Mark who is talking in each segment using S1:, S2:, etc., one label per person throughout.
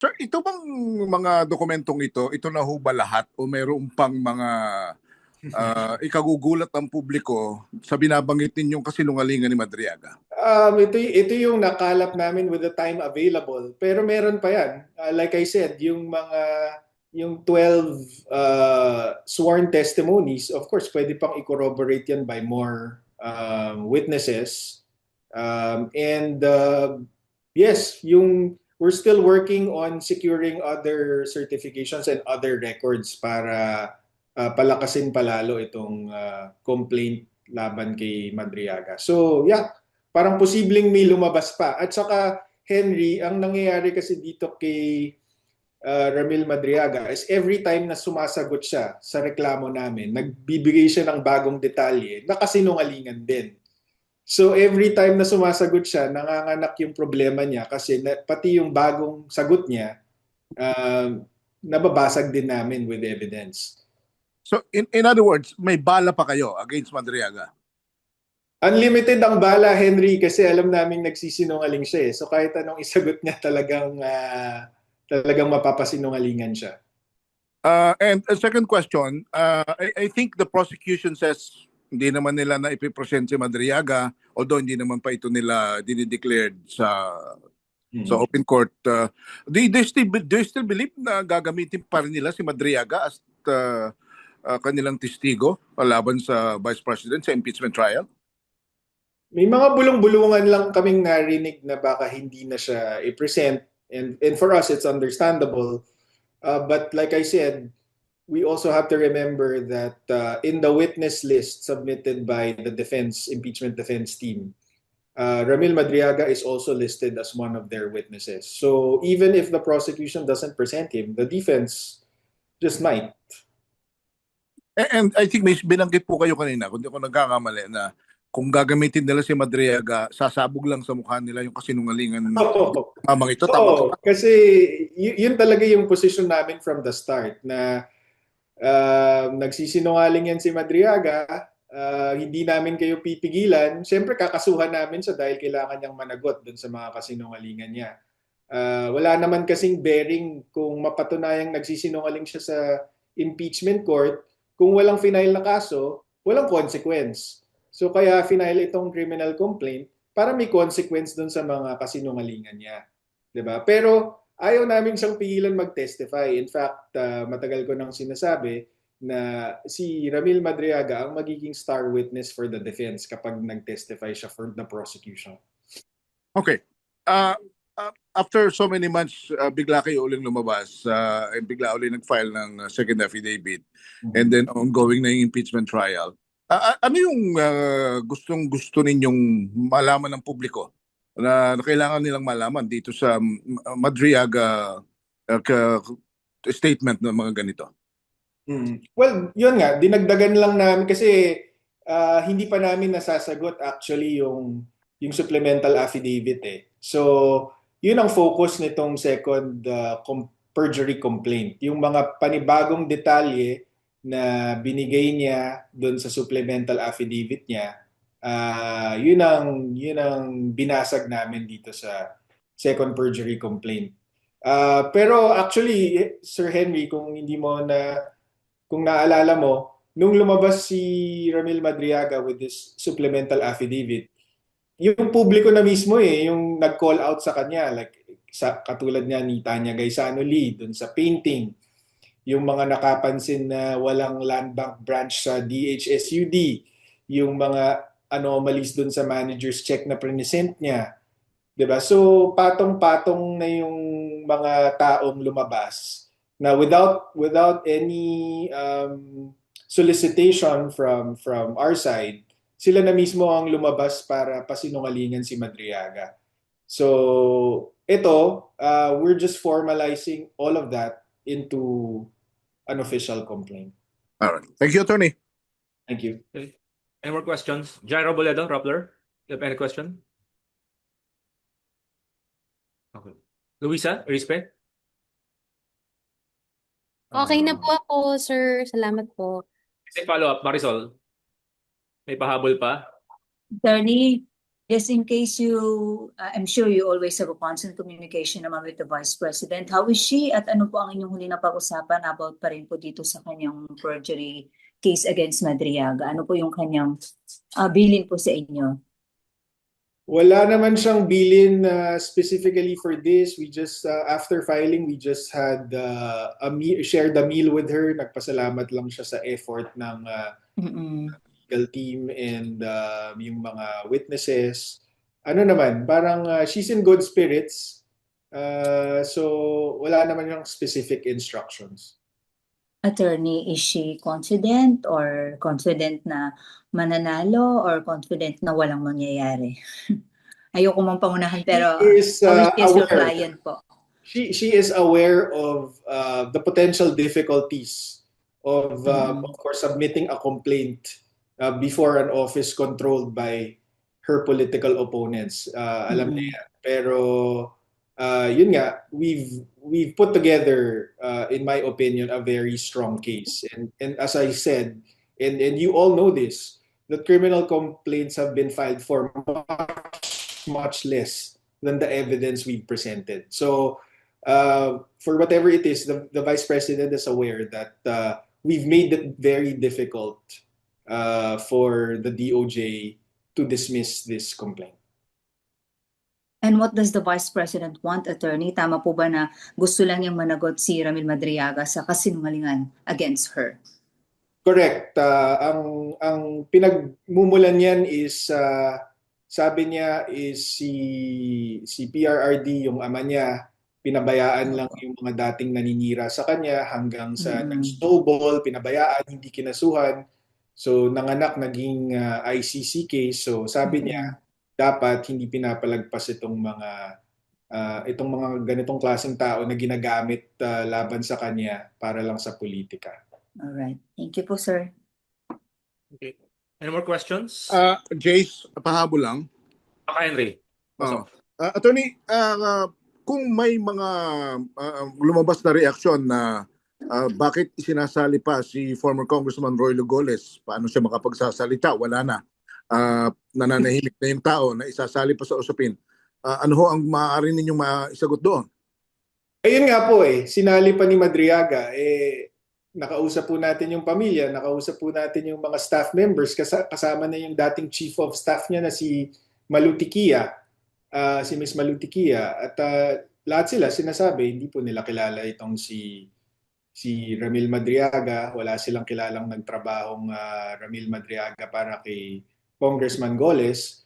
S1: Sir, ito bang mga dokumentong ito na ho ba lahat o mayroon pang mga ikagugulat ng publiko sa binabanggit ninyong kasinungalingan ni Madriaga?
S2: Ito yung nakalap namin with the time available. Pero meron pa yan. Like I said, yung 12 sworn testimonies, of course, pwede pang i-corroborate yan by more witnesses. Yes, we're still working on securing other certifications and other records para palakasin palalo itong complaint laban kay Madriaga. So, yeah, parang posibleng may lumabas pa. At saka, Henry, ang nangyayari kasi dito kay Ramil Madriaga is every time na sumasagot siya sa reklamo namin, nagbibigay siya ng bagong detalye na kasinungalingan din. So every time na sumasagot siya, nanganganak yung problema niya kasi pati yung bagong sagot niya, uh, nababasag din namin with evidence.
S1: So in other words, may bala pa kayo against Madriaga?
S2: Unlimited ang bala, Henry, kasi alam naming nagsisinungaling siya eh. So kahit anong isagot niya talagang mapapasinungalingan siya.
S1: And a second question, I think the prosecution says hindi naman nila na ipipresent si Madriaga, although hindi naman pa ito nila dinideclared sa open court. Do you still believe na gagamitin pa rin nila si Madriaga as kanilang testigo laban sa Vice President sa impeachment trial?
S2: May mga bulong-bulungan lang kaming narinig na baka hindi na siya i-present. And for us, it's understandable. But like I said, we also have to remember that in the witness list submitted by the impeachment defense team, Ramil Madriaga is also listed as one of their witnesses. So even if the prosecution doesn't present him, the defense just might.
S1: And I think may binanggit po kayo kanina, kung di ako nagkakamali, na kung gagamitin nila si Madriaga, sasabog lang sa mukha nila yung kasinungalingan mamang ito. Tama po ba?
S2: Kasi yun talaga yung position namin from the start na nagsisinungaling yan si Madriaga, hindi namin kayo pipigilan. Siyempre kakasuhan namin siya dahil kailangan niyang managot dun sa mga kasinungalingan niya. Wala naman kasing bearing kung mapatunayang nagsisinungaling siya sa impeachment court. Kung walang final na kaso, walang consequence. So kaya final itong criminal complaint para may consequence dun sa mga kasinungalingan niya. 'Di ba? Pero ayaw namin siyang pigilan mag-testify. In fact, matagal ko nang sinasabi na si Ramil Madriaga ang magiging star witness for the defense kapag nag-testify siya for the prosecution.
S1: Okay. After so many months, bigla kayo uling lumabas, bigla uling nag-file ng second affidavit, and then ongoing na yung impeachment trial. Ano yung gustong-gusto ninyong malaman ng publiko na kailangan nilang malaman dito sa Madriaga statement ng mga ganito?
S2: Well, yun nga, dinagdagan lang namin kasi hindi pa namin nasasagot actually yung supplemental affidavit eh. So, yun ang focus nitong second perjury complaint. Yung mga panibagong detalye na binigay niya doon sa supplemental affidavit niya, yun ang binasag namin dito sa second perjury complaint. Pero actually, Sir Henry, kung naalala mo, nung lumabas si Ramil Madriaga with this supplemental affidavit, yung publiko na mismo yung nag-call out sa kanya, like katulad niya ni Tanya Gaisano Lee dun sa painting, yung mga nakapansin na walang land bank branch sa DHSUD, yung mga anomalies dun sa manager's check na present niya. 'Di ba? So patong-patong na yung mga taong lumabas na without any solicitation from our side, sila na mismo ang lumabas para pasinungalingan si Madriaga. So ito, we're just formalizing all of that into an official complaint.
S1: All right. Thank you, Attorney.
S2: Thank you.
S3: Okay. Any more questions? Jairo Boledo, Rappler, you have any question? Okay. Luisa, Rispe?
S4: Okay na po ako, sir. Salamat po.
S3: Kasi follow-up, Marisol. May pahabol pa?
S5: Attorney, Yes, in case I'm sure you always have a constant communication naman with the Vice President. How is she at ano po ang inyong huli na pag-usapan about pa rin po dito sa kanyang perjury case against Madriaga? Ano po yung kanyang bilin po sa inyo?
S2: Wala naman siyang bilin specifically for this. We just, after filing, we just had shared a meal with her. Nagpasalamat lang siya sa effort ng legal team and yung mga witnesses. Ano naman, parang she's in good spirits. So wala naman yung specific instructions.
S5: Attorney, is she confident or confident na mananalo or confident na walang mangyayari? Ayoko mang pangunahan pero
S2: She is
S5: how is your
S2: aware.
S5: client po?
S2: She is aware of the potential difficulties of course submitting a complaint before an office controlled by her political opponents. Alam niya yan. Pero yun nga, we've put together, in my opinion, a very strong case. And as I said, and you all know this, the criminal complaints have been filed for much less than the evidence we've presented. So for whatever it is, the Vice President is aware that we've made it very difficult for the DOJ to dismiss this complaint.
S5: And what does the Vice President want, Attorney? Tama po ba na gusto lang niyang managot si Ramil Madriaga sa kasinungalingan against her?
S2: Correct. Ang pinagmumulan niyan is, sabi niya is si PRRD, yung ama niya, pinabayaan lang yung mga dating naninira sa kanya hanggang sa nag-snowball, pinabayaan, hindi kinasuhan. So nanganak, naging ICC case. So sabi niya, dapat hindi pinapalagpas itong mga ganitong klaseng tao na ginagamit laban sa kanya para lang sa politika.
S5: All right. Thank you po, sir.
S3: Okay. Any more questions?
S1: Jace, pahabol lang.
S3: Henry.
S1: Attorney, kung may mga lumabas na reaksyon na bakit isinasali pa si former Congressman Roy Lugoles, paano siya makapagsasalita? Wala na. Nananahimik na yung tao na isasali pa sa usapin. Ano ho ang maaari ninyong maisagot doon?
S2: Ayun nga po sinali pa ni Madriaga. Nakausap po natin yung pamilya, nakausap po natin yung mga staff members, kasama na yung dating chief of staff niya na si Malutikia, si Miss Malutikia. At lahat sila sinasabi, hindi po nila kilala itong si Ramil Madriaga. Wala silang kilalang nagtrabahong Ramil Madriaga para kay Congressman Goles.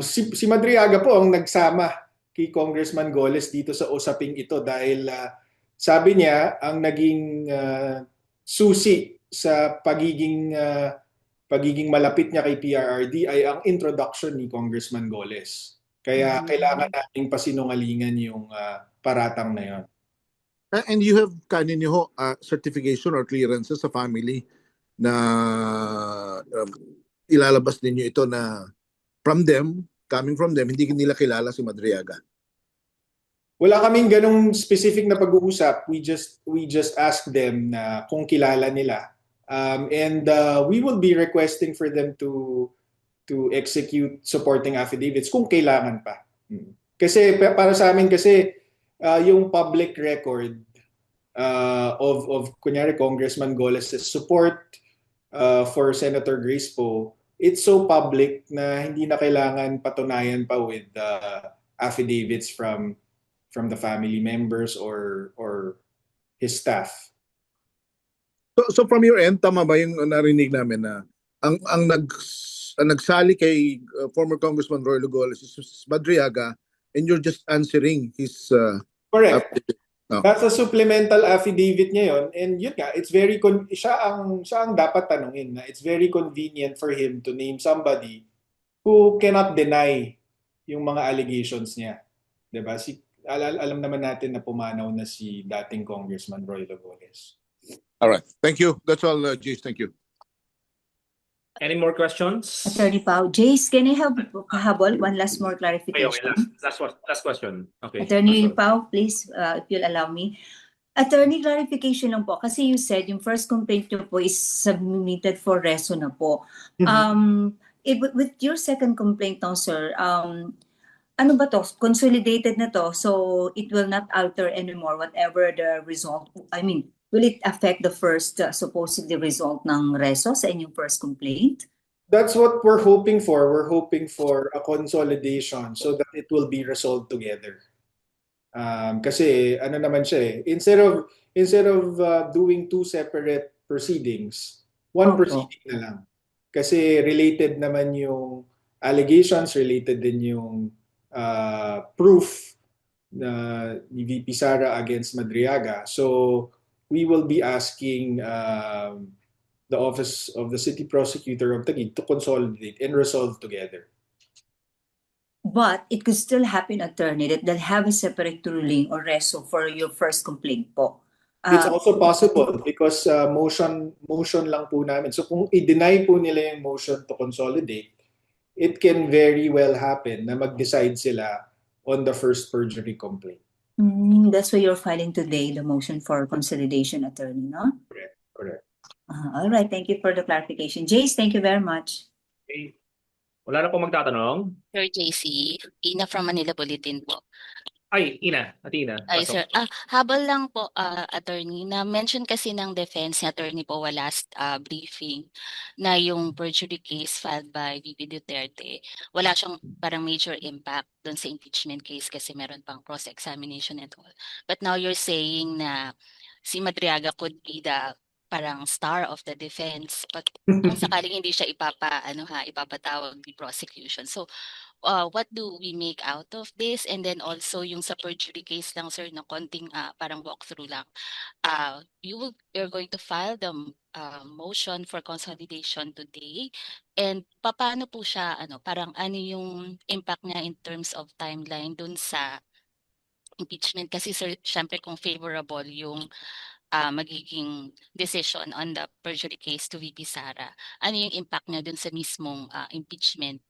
S2: Si Madriaga po ang nagsama kay Congressman Goles dito sa usaping ito dahil sabi niya ang naging susi sa pagiging malapit niya kay PRRD ay ang introduction ni Congressman Goles. Kaya kailangan nating pasinungalingan yung paratang na yon.
S1: And you have kanino certification or clearances sa family na ilalabas ninyo ito na coming from them, hindi nila kilala si Madriaga?
S2: Wala kaming ganong specific na pag-uusap. We just ask them na kung kilala nila. And we will be requesting for them to execute supporting affidavits kung kailangan pa. Kasi para sa amin kasi yung public record of kunyari Congressman Goles' support for Senator Grace Poe, it's so public na hindi na kailangan patunayan pa with affidavits from the family members or his staff.
S1: So from your end, tama ba yung narinig namin na ang nagsali kay former Congressman Roy Lugoles is Madriaga and you're just answering his
S2: Correct.
S1: affidavit? No.
S2: That's a supplemental affidavit niya yun. And yun nga, it's very siya ang dapat tanungin na it's very convenient for him to name somebody who cannot deny yung mga allegations niya. 'Di ba? Alam naman natin na pumanaw na si dating Congressman Roy Lugoles.
S1: All right. Thank you. That's all, Jace. Thank you.
S3: Any more questions?
S5: Attorney Pao. Jace, can I have pahabol? One last more clarification.
S3: Last question. Okay.
S5: Attorney Pao, please, if you'll allow me. Attorney, clarification lang po. Kasi you said yung first complaint nyo po is submitted for reso na po. with your second complaint now, sir, ano ba to? Consolidated na to, so it will not alter anymore whatever the result. I mean, will it affect the first supposedly result ng reso sa inyong first complaint?
S2: That's what we're hoping for. We're hoping for a consolidation so that it will be resolved together. Kasi ano naman siya eh, instead of doing two separate proceedings, one
S5: Opo.
S2: proceeding na lang. Kasi related naman yung allegations, related din yung proof na ni VP Sara against Madriaga. So we will be asking the Office of the City Prosecutor of Taguig to consolidate and resolve together.
S5: But it could still happen, attorney, that they'll have a separate ruling or reso for your first complaint po.
S2: It's also possible because motion lang po namin. So kung i-deny po nila yung motion to consolidate, it can very well happen na mag-decide sila on the first perjury complaint.
S5: That's why you're filing today the motion for consolidation, attorney, no?
S2: Correct.
S5: All right, thank you for the clarification. Jace, thank you very much.
S3: Okay. Wala na po magtatanong.
S6: Sir JC, Ina from Manila Bulletin po.
S3: Ay, Ina.
S6: Ay,
S3: Pasok.
S6: sir. Habol lang po, attorney, na-mention kasi ng defense ni attorney po last briefing na yung perjury case filed by VP Duterte, wala siyang parang major impact doon sa impeachment case kasi meron pang cross-examination and all. But now you're saying na si Madriaga could be the parang star of the defense but kung sakaling hindi siya ipapatawag ni prosecution. So, what do we make out of this? And then also yung sa perjury case lang, sir, na konting parang walkthrough lang. You're going to file the motion for consolidation today. And paano po siya, parang ano yung impact niya in terms of timeline dun sa impeachment? Kasi sir, syempre kung favorable yung magiging decision on the perjury case to VP Sara, ano yung impact niya dun sa mismong impeachment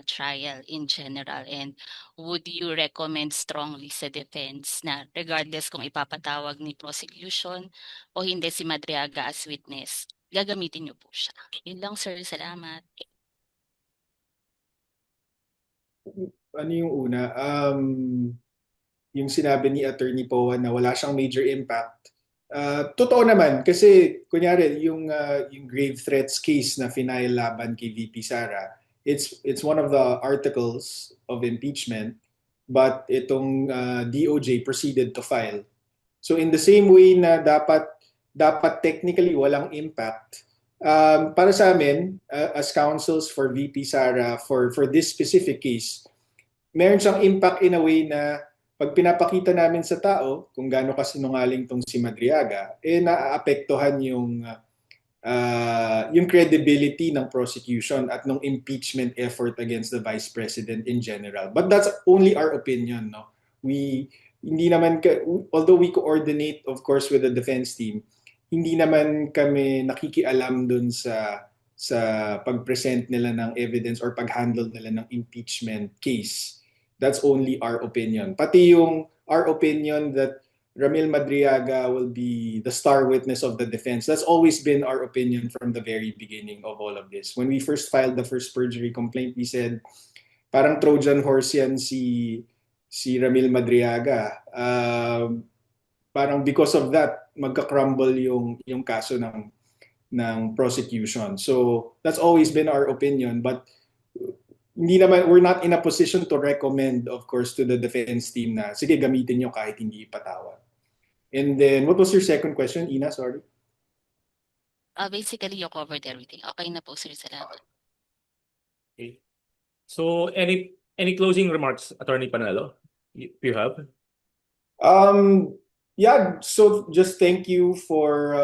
S6: trial in general, and would you recommend strongly sa defense na regardless kung ipapatawag ni prosecution o hindi si Madriaga as witness, gagamitin niyo po siya? Yun lang, sir. Salamat.
S2: Ano yung una? Yung sinabi ni Attorney Poa na wala siyang major impact. Totoo naman kasi kunyari yung grave threats case na final laban kay VP Sara, it's one of the articles of impeachment, but itong DOJ proceeded to file. So in the same way na dapat technically walang impact, para sa amin as counsels for VP Sara for this specific case, meron siyang impact in a way na pag pinapakita namin sa tao kung gaano kasinungaling tong si Madriaga, naaapektuhan yung credibility ng prosecution at ng impeachment effort against the Vice President in general. But that's only our opinion, no? Although we coordinate, of course, with the defense team, hindi naman kami nakikialam dun sa pag-present nila ng evidence or pag-handle nila ng impeachment case. That's only our opinion. Pati yung our opinion that Ramil Madriaga will be the star witness of the defense, that's always been our opinion from the very beginning of all of this. When we first filed the first perjury complaint, we said, parang Trojan horse yan si Ramil Madriaga. Parang because of that, magka-crumble yung kaso ng prosecution. So that's always been our opinion, but we're not in a position to recommend, of course, to the defense team na, sige, gamitin nyo kahit hindi ipatawag. And then, what was your second question, Ina? Sorry.
S6: Basically, you covered everything. Okay na po, sir. Salamat.
S3: Okay. So, any closing remarks, Attorney Panalo, you have?
S2: Yeah, so just thank you for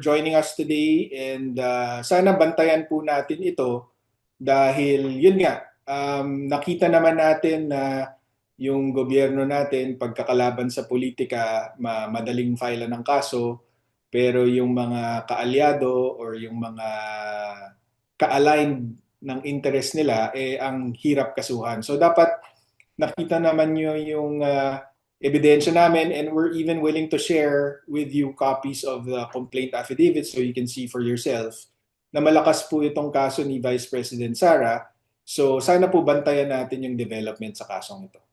S2: joining us today, and sana bantayan po natin ito dahil yun nga, nakita naman natin na yung gobyerno natin pagkakalaban sa politika, madaling file ng kaso, pero yung mga kaalyado or yung mga ka-aligned ng interest nila, ang hirap kasuhan. So dapat nakita naman nyo yung ebidensya namin, and we're even willing to share with you copies of the complaint affidavit so you can see for yourself. na malakas po itong kaso ni Vice President Sara. So sana po bantayan natin yung development sa kasong ito.